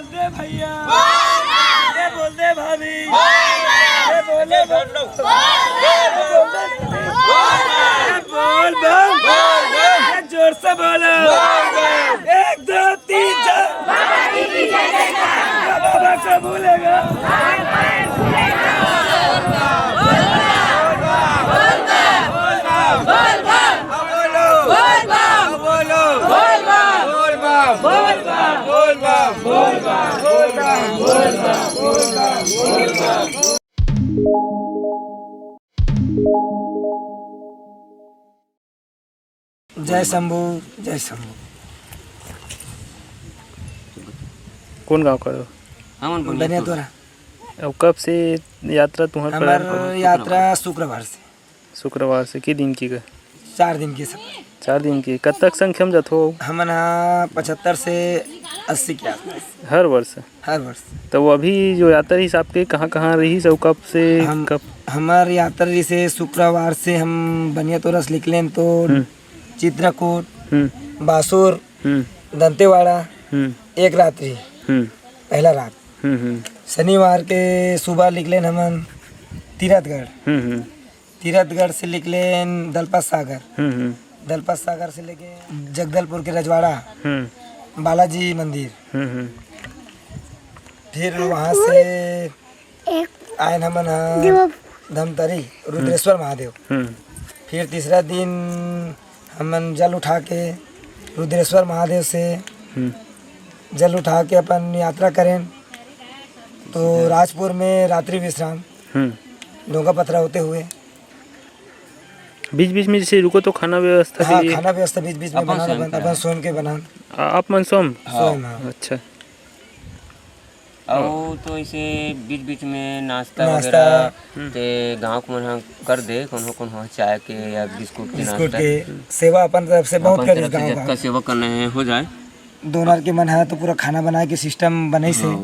बोलते भैया, ये बोलते भाभी, ये बोले बोल बम, जोर से बोलो, 1 2 3 4 बाबा का बोलेगा। जय शंभू, जय शंभू। कौन गांव का हो? हम बनिया तोरा। अब कब से यात्रा तुम्हारे? हमार यात्रा शुक्रवार से की दिन की गए? 4 दिन की सब। 4 दिन की। कब तक संख्या में जाते हो? हमन 75 से 80 के आसपास हर वर्ष? हर वर्ष। तो अभी जो यात्रा हिसाब के कहाँ कहाँ रही सब, कब से कब? हमार यात्रा से शुक्रवार से हम बनिया तोरा से निकले तो चित्रकूट, बासुर, दंतेवाड़ा, एक रात्रि, पहला रात। शनिवार के सुबह निकले हमन तीरथगढ़ से निकले दलपत सागर से लेके जगदलपुर के रजवाड़ा, बालाजी मंदिर, फिर वहाँ से आए हमन धमतरी रुद्रेश्वर महादेव। फिर तीसरा दिन हमन जल उठा के रुद्रेश्वर महादेव से जल उठा के अपन यात्रा करें तो राजपुर में रात्रि विश्राम, डोंगा पथरा होते हुए। बीच बीच में जैसे रुको तो खाना व्यवस्था? हाँ, खाना व्यवस्था बीच बीच में बनाना, अपन स्वयं के बनान। आप मन स्वयं? अच्छा। और तो इसे बीच बीच में नाश्ता वगैरह ते गाँव को मन कर दे, कौन चाय के या बिस्कुट के सेवा अपन तरफ से बहुत कर गाँव का सेवा करना है हो जाए। दोनों के मन है तो पूरा खाना बनाए के सिस्टम बने से,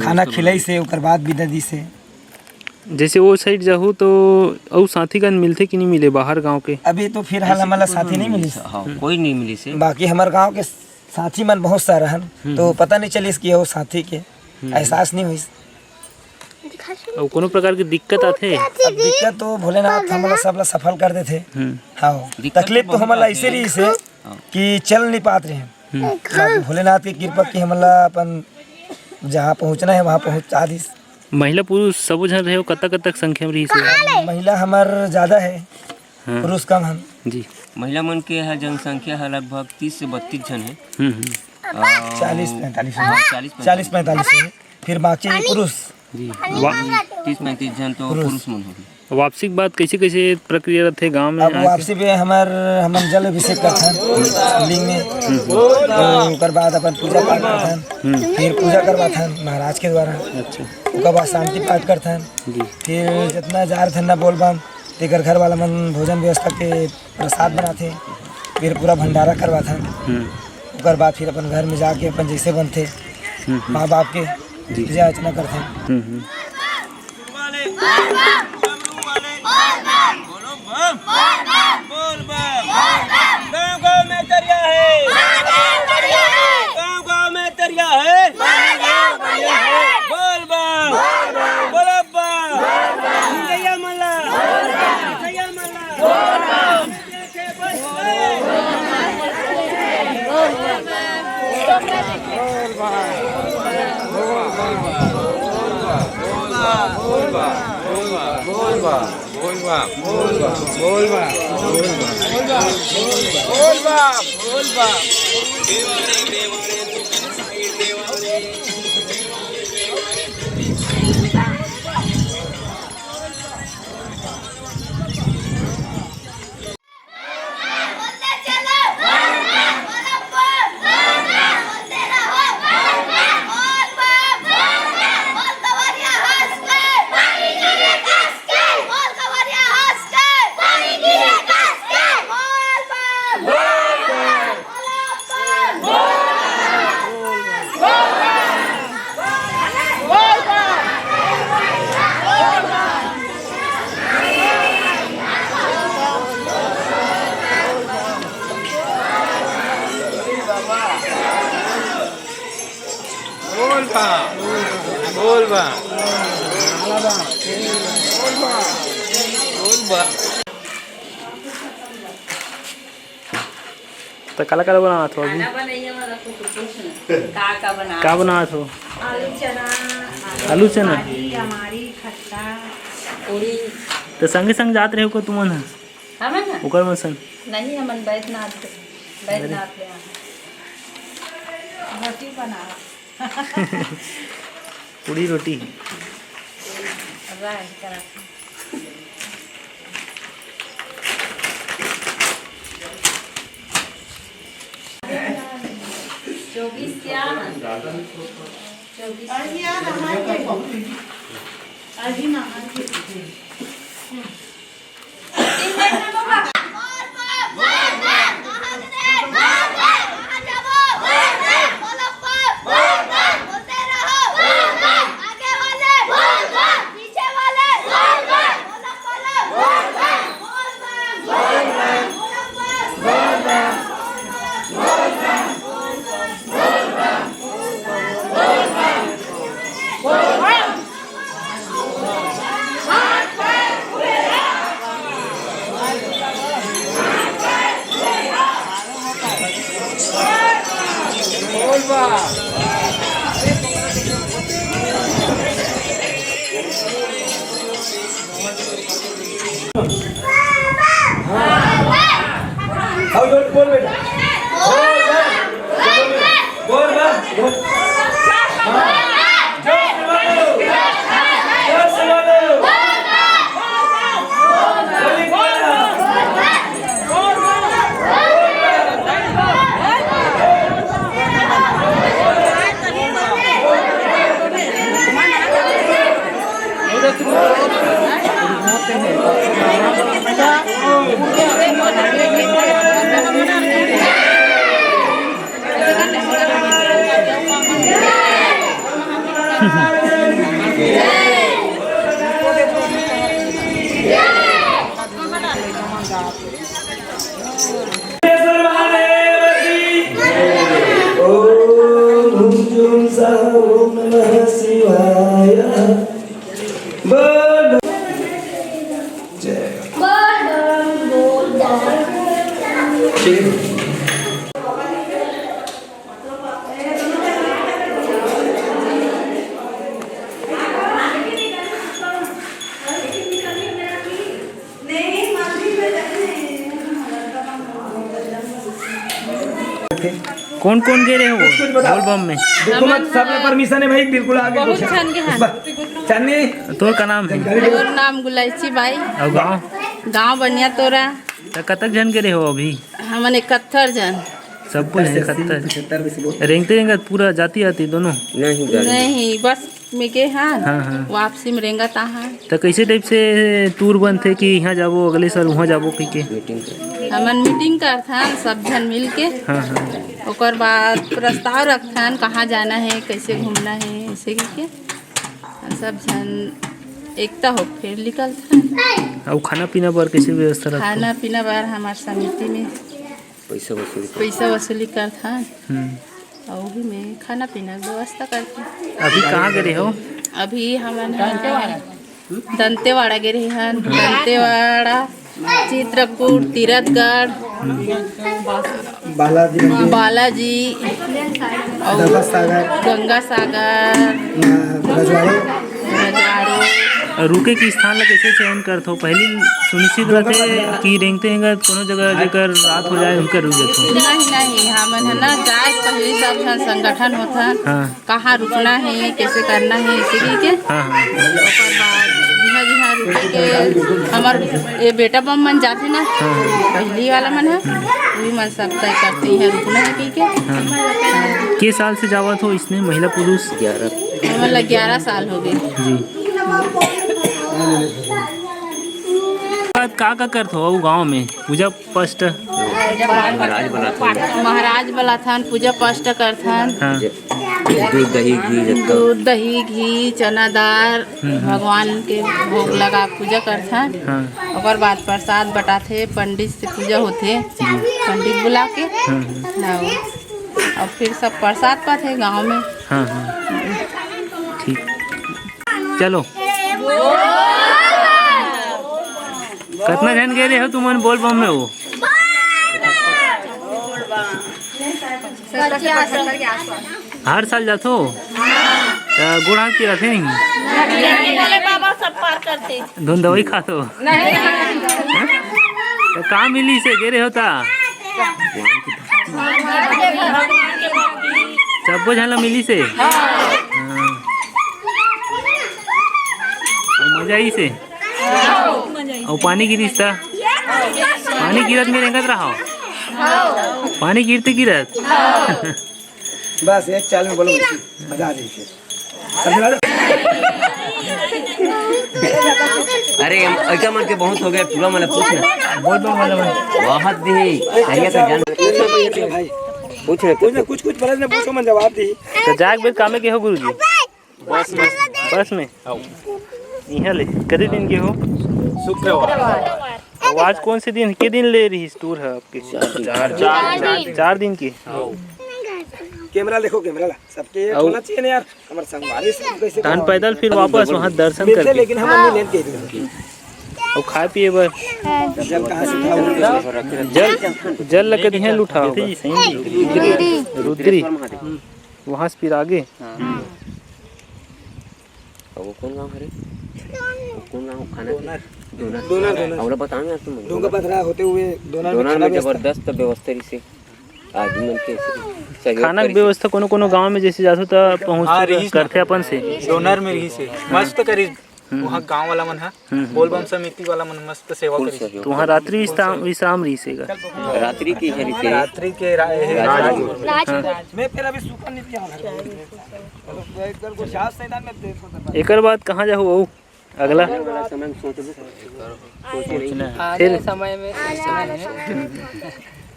खाना खिलाई से, उकर बाद विदा दी से। जैसे वो साइड जाहू तो और साथीगण मिलते कि नहीं मिले बाहर गांव के? अभी तो फिलहाल हमारा साथी नहीं मिली, कोई नहीं मिली से। बाकी हमारे गांव के साथी मन बहुत सारा हन, तो पता नहीं चली इसकी वो साथी के एहसास नहीं हुई। और कोनो प्रकार की दिक्कत आते? अब दिक्कत तो भोलेनाथ हमारा सबला सफल कर देते। हाँ, तकलीफ तो हमारा ऐसे रही से कि चल नहीं पाते रहे। भोलेनाथ की कृपा की हमारा अपन जहाँ पहुँचना है वहाँ पहुँचा दी। महिला पुरुष सब जन रहे हो? कतक संख्या में रही से? महिला हमार ज्यादा है, पुरुष कम हम जी। महिला मन के जनसंख्या है लगभग 30 से 32 जन है। 40-45 है। फिर बाकी पुरुष 30-35 जन तो पुरुष मन होगी। वापसी के बाद कैसे प्रक्रिया रहते गांव में? अब वापसी पे हम जल अभिषेक करथन लिंग में, उसके बाद अपन पूजा पाठ करथन, फिर पूजा करवाथन महाराज के द्वारा। अच्छा। उसके बाद शांति पाठ करथन, फिर जितना जार थन ना बोलबम तेकर घर वाला मन भोजन व्यवस्था के प्रसाद बनाते, फिर पूरा भंडारा करवाथन। उसके बाद फिर अपन घर में जाके अपन जैसे बनते माँ बाप के पूजा अर्चना करथन। गाँव में तरिया है, गाँव में तरिया है, बोल बम, बोलो बम, जय मल्ला, जय मल्ला। बोल बा तो काला काला बना थो अभी का बना थो आलू चना तो संगे संग जात रहे को तुमन ओकर मन संग नहीं हमन बैद्यनाथ ले रोटी बना पूरी रोटी राय करा चौबीस क्या बोल बेटा बोल कौन कौन गे रहे हो बोल बम में देखो मत सब परमिशन है भाई बिल्कुल आगे बहुत छन के हां चन्नी तोर का नाम है और नाम गुलाइची बाई और गांव बनिया तोरा तो कतक जन के रहे हो अभी हमन 71 जन सब कुछ 71 रेंगते रेंगते पूरा जाती आती दोनों नहीं बस में के हाँ हाँ। वापसी में रेंगा ताहा तो कैसे टाइप से टूर बन थे कि यहाँ जाबो अगले साल वहाँ जाबो कह के हमन मीटिंग करथन सब जन मिल के हाँ हाँ ओकर बाद प्रस्ताव रखथन कहाँ जाना है कैसे घूमना है ऐसे के सब जन एकता हो फिर निकलथन और खाना पीना पर कैसे व्यवस्था रखते खाना पीना बार हमार समिति में पैसा वसूली करथन और वही में खाना पीना की व्यवस्था करते। अभी कहाँ गए हो अभी हमन दंतेवाड़ा गए रहे हन दंतेवाड़ा चित्रकूट तीरथगढ़ बालाजी और गंगा सागर रजवाड़ो रुके के स्थान ला कैसे चयन करते हो पहले सुनिश्चित रहते कि रेंगते हैं कोनो जगह जेकर रात हो जाए उनका रुक जाते नहीं हमन है ना जाए पहले सब जन संगठन होता हाँ कहाँ रुकना है कैसे करना है इसी के हाँ हाँ ओकर बाद जिहा जिहा रुके के हमार ये बेटा बम मन जाते ना पहली वाला मन है वही मन सब तय करते हैं रुकना है पी के के साल से जावत हो इसने महिला पुरुष 11 साल हो गए जी का करते हो गांव में पूजा पष्ट महाराज बलाथन पूजा पष्ट करथन हाँ दूध दही घी चना दाल भगवान के भोग लगा पूजा करथन हाँ ओकर बाद प्रसाद बटाथे पंडित से पूजा होथे पंडित बुला के और फिर सब प्रसाद पाथे गांव में हाँ हाँ ठीक। चलो कितना जन गए रहे हो तुम बोल बम में वो? हर साल जाते हो? गुड़ हाथ पी थे नहीं? बाबा सब पार करते धुन दवाई खाते हो? तो कहाँ मिली से गिरे होता? सबको झाला मिली से? हाँ। और मजा ही से? और पानी गिरिस था? पानी गिरत में रेंगत रहा? पानी गिरते गिरत? बस एक चाल में बोलो मजा आ रही है। अरे ऐसा मन के बहुत हो गया पूरा मतलब पूछना बोल बम वाला भाई। बहुत दी कहिए तो जान पूछ रहे कुछ बरस में पूछो, मैं जवाब दी। तो जाग बेद कामे के हो गुरुजी? बस में यहाँ ले कदे दिन के हो? शुक्रवार। और आज कौन से दिन के दिन ले रही टूर है आपके? 4 दिन की। कैमरा देखो, कैमरा ला सबके होना चाहिए ना यार। हमारे संगवारी से कैसे तान पैदल फिर वापस वहाँ दर्शन मिलते, करके लेकिन हम नहीं लेते थे। और खाए पिए बर जल कहाँ से था? जल लगे दिहे लुठा रुद्री वहाँ से फिर आगे। वो कौन गाँव है? कौन गाँव खाना? दोनर और बताएंगे तुम डोंगा पथरा होते हुए दोनों में जबरदस्त व्यवस्था से आदमी मन के सहयोग खाना की व्यवस्था कोनो गांव में जैसे जातो तो पहुँच करते अपन से डोनर में रही से मस्त करी वहाँ गांव वाला मन है, बोलबम समिति वाला मन मस्त सेवा करी। तो वहाँ रात्रि विश्राम रही से रात्रि की है रात्रि के मैं फिर अभी सूखा नहीं पिया घर को शायद सैदान में देखो। एकर बाद कहाँ जाओ वो अगला समय में फिर समय में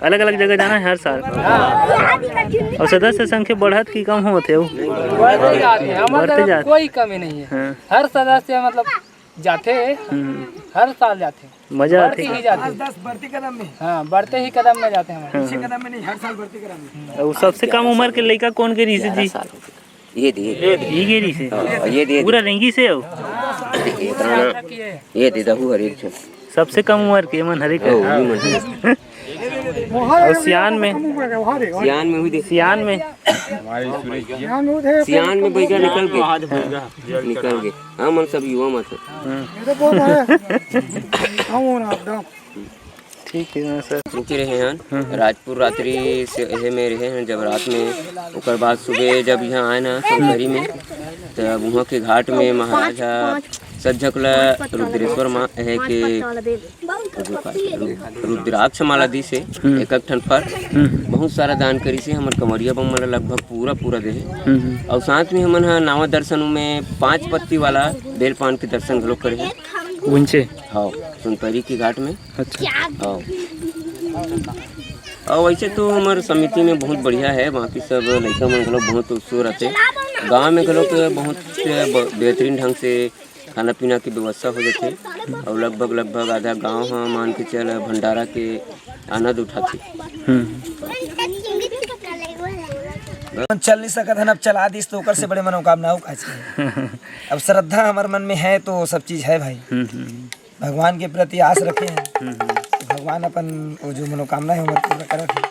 अलग अलग जगह जाना है हर साल? और सदस्य संख्या बढ़त की कम होते हो? बढ़ते जाते कोई कमी नहीं है। हाँ। हर सदस्य मतलब जाते हर साल जाते मजा आती ही जाते। 10 बढ़ती कदम में, हाँ बढ़ते ही कदम में जाते हैं हमारे। पीछे कदम में नहीं, हर साल बढ़ती कदम में। और सबसे कम उम्र के लड़का कौन के रही से जी? ये दिए ये के रही से ये दे पूरा रेंगी से हो? ये दे दहु हर एक सबसे कम उम्र के मन हरे का। और सियान में हुई दे सियान में बैठा निकल गए हाँ मन सब युवा मत ठीक है सर। रुके रहे हैं राजपुर रात्रि से यहे में रहे हैं जब रात में उकर बाद सुबह जब यहाँ आए ना शंकरी में तब वहाँ के घाट में महाराजा सज्जकला रुद्रेश्वर माँ है कि रुद्राक्ष माला दी से एक ठन पर बहुत सारा दान करी से हमारे कमरिया बम वाला लगभग पूरा दे और साथ में हमन नावा दर्शन में 5 पत्ती वाला बेल पान के दर्शन घलो करे हैं उनसे हाँ सुनपरी की घाट में। अच्छा हाँ और वैसे तो हमारे समिति में बहुत बढ़िया है, बाकी सब लड़का मन लोग बहुत उत्सुक रहते। गांव में लोग बहुत बेहतरीन ढंग से खाना पीना की व्यवस्था हो जाती और लगभग आधा गांव हाँ मान के चल भंडारा के आनंद उठाते। चल नहीं सकत हन, अब चला दिस तो ओकर से बड़े मनोकामना हो का। अब श्रद्धा हमारे मन में है तो सब चीज है भाई। भगवान के प्रति आस रखे हैं, भगवान अपन वो जो मनोकामना है हमारे पूरा करत है।